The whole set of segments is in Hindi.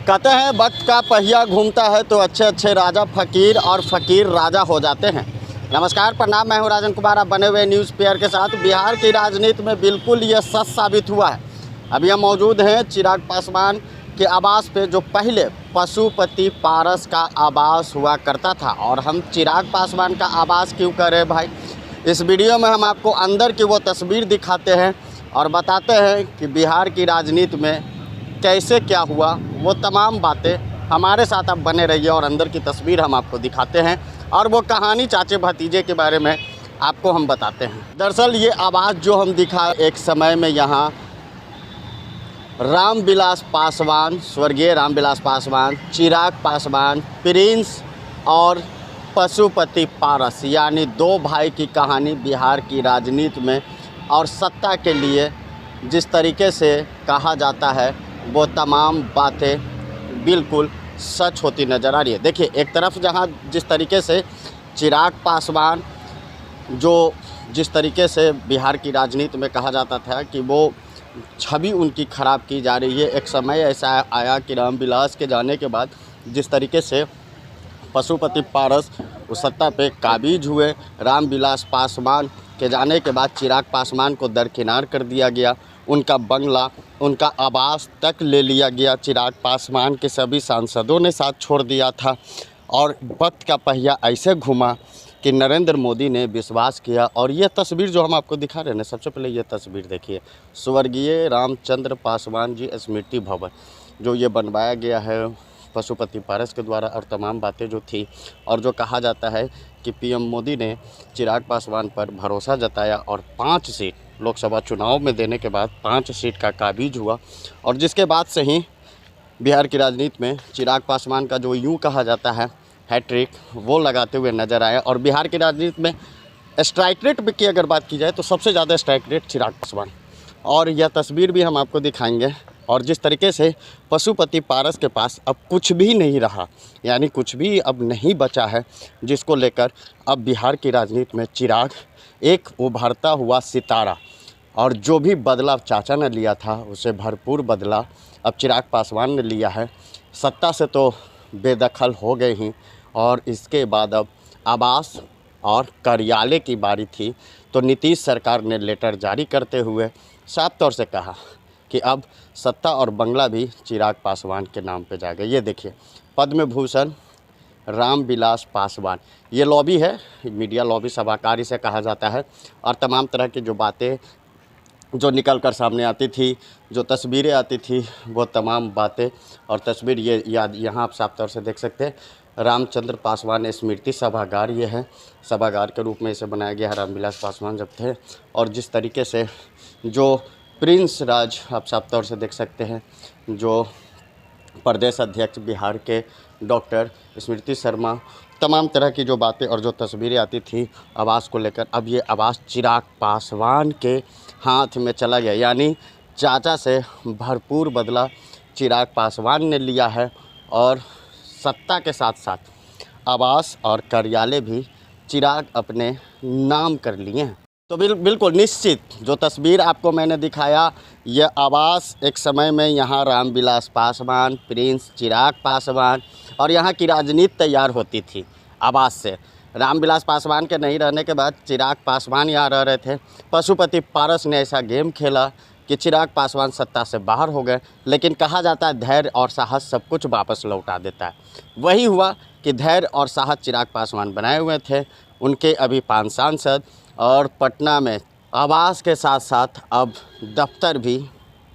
कहते हैं वक्त का पहिया घूमता है तो अच्छे अच्छे राजा फकीर और फकीर राजा हो जाते हैं। नमस्कार, प्रणाम, मैं हूं राजन कुमार। आप बने हुए न्यूज़ पेयर के साथ। बिहार की राजनीति में बिल्कुल ये सच साबित हुआ है। अभी हम मौजूद हैं चिराग पासवान के आवास पे, जो पहले पशुपति पारस का आवास हुआ करता था। और हम चिराग पासवान का आवास क्यों कर रहे हैं भाई, इस वीडियो में हम आपको अंदर की वो तस्वीर दिखाते हैं और बताते हैं कि बिहार की राजनीति में कैसे क्या हुआ, वो तमाम बातें हमारे साथ आप बने रहिए और अंदर की तस्वीर हम आपको दिखाते हैं और वो कहानी चाचे भतीजे के बारे में आपको हम बताते हैं। दरअसल ये आवाज़ जो हम दिखा, एक समय में यहाँ रामविलास पासवान, स्वर्गीय रामविलास पासवान, चिराग पासवान, प्रिंस और पशुपति पारस, यानी दो भाई की कहानी बिहार की राजनीति में और सत्ता के लिए जिस तरीके से कहा जाता है वो तमाम बातें बिल्कुल सच होती नज़र आ रही है। देखिए, एक तरफ जहां जिस तरीके से चिराग पासवान, जो जिस तरीके से बिहार की राजनीति में कहा जाता था कि वो छवि उनकी ख़राब की जा रही है, एक समय ऐसा आया कि रामविलास के जाने के बाद जिस तरीके से पशुपति पारस उस सत्ता पे काबिज हुए, रामविलास पासवान के जाने के बाद चिराग पासवान को दरकिनार कर दिया गया, उनका बंगला, उनका आवास तक ले लिया गया। चिराग पासवान के सभी सांसदों ने साथ छोड़ दिया था और वक्त का पहिया ऐसे घुमा कि नरेंद्र मोदी ने विश्वास किया। और ये तस्वीर जो हम आपको दिखा रहे हैं ना, सबसे पहले ये तस्वीर देखिए, स्वर्गीय रामचंद्र पासवान जी स्मृति भवन जो ये बनवाया गया है पशुपति पारस के द्वारा, और तमाम बातें जो थी, और जो कहा जाता है कि पीएम मोदी ने चिराग पासवान पर भरोसा जताया और 5 सीट लोकसभा चुनाव में देने के बाद 5 सीट का काबिज हुआ। और जिसके बाद से ही बिहार की राजनीति में चिराग पासवान का जो यूँ कहा जाता है हैट्रिक, वो लगाते हुए नज़र आया। और बिहार की राजनीति में स्ट्राइक रेट की अगर बात की जाए तो सबसे ज़्यादा स्ट्राइक रेट चिराग पासवान, और यह तस्वीर भी हम आपको दिखाएंगे। और जिस तरीके से पशुपति पारस के पास अब कुछ भी नहीं रहा, यानी कुछ भी अब नहीं बचा है, जिसको लेकर अब बिहार की राजनीति में चिराग एक उभरता हुआ सितारा, और जो भी बदलाव चाचा ने लिया था उसे भरपूर बदला अब चिराग पासवान ने लिया है। सत्ता से तो बेदखल हो गए ही, और इसके बाद अब आवास और कार्यालय की बारी थी। तो नीतीश सरकार ने लेटर जारी करते हुए साफ तौर से कहा कि अब सत्ता और बंगला भी चिराग पासवान के नाम पे जाएगा। ये देखिए, पद्म भूषण रामविलास पासवान, ये लॉबी है, मीडिया लॉबी सभाकार इसे कहा जाता है। और तमाम तरह की जो बातें जो निकल कर सामने आती थी, जो तस्वीरें आती थी, वो तमाम बातें और तस्वीर ये यहाँ आप साफ तौर से देख सकते हैं। रामचंद्र पासवान स्मृति सभागार ये है, सभागार के रूप में इसे बनाया गया है रामविलास पासवान जब थे। और जिस तरीके से जो प्रिंस राज आप साफ तौर से देख सकते हैं, जो प्रदेश अध्यक्ष बिहार के डॉक्टर स्मृति शर्मा, तमाम तरह की जो बातें और जो तस्वीरें आती थी आवास को लेकर, अब ये आवास चिराग पासवान के हाथ में चला गया। यानी चाचा से भरपूर बदला चिराग पासवान ने लिया है, और सत्ता के साथ साथ आवास और कार्यालय भी चिराग अपने नाम कर लिए हैं। तो बिल्कुल निश्चित जो तस्वीर आपको मैंने दिखाया, यह आवास एक समय में यहाँ रामविलास पासवान, प्रिंस, चिराग पासवान, और यहाँ की राजनीति तैयार होती थी आवास से। रामविलास पासवान के नहीं रहने के बाद चिराग पासवान यहाँ रह रहे थे। पशुपति पारस ने ऐसा गेम खेला कि चिराग पासवान सत्ता से बाहर हो गए, लेकिन कहा जाता है धैर्य और साहस सब कुछ वापस लौटा देता है। वही हुआ कि धैर्य और साहस चिराग पासवान बनाए हुए थे। उनके अभी 5 सांसद, और पटना में आवास के साथ साथ अब दफ्तर भी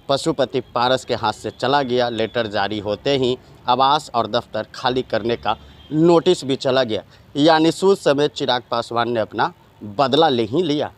पशुपति पारस के हाथ से चला गया। लेटर जारी होते ही आवास और दफ्तर खाली करने का नोटिस भी चला गया, यानी सूद समेत चिराग पासवान ने अपना बदला ले ही लिया।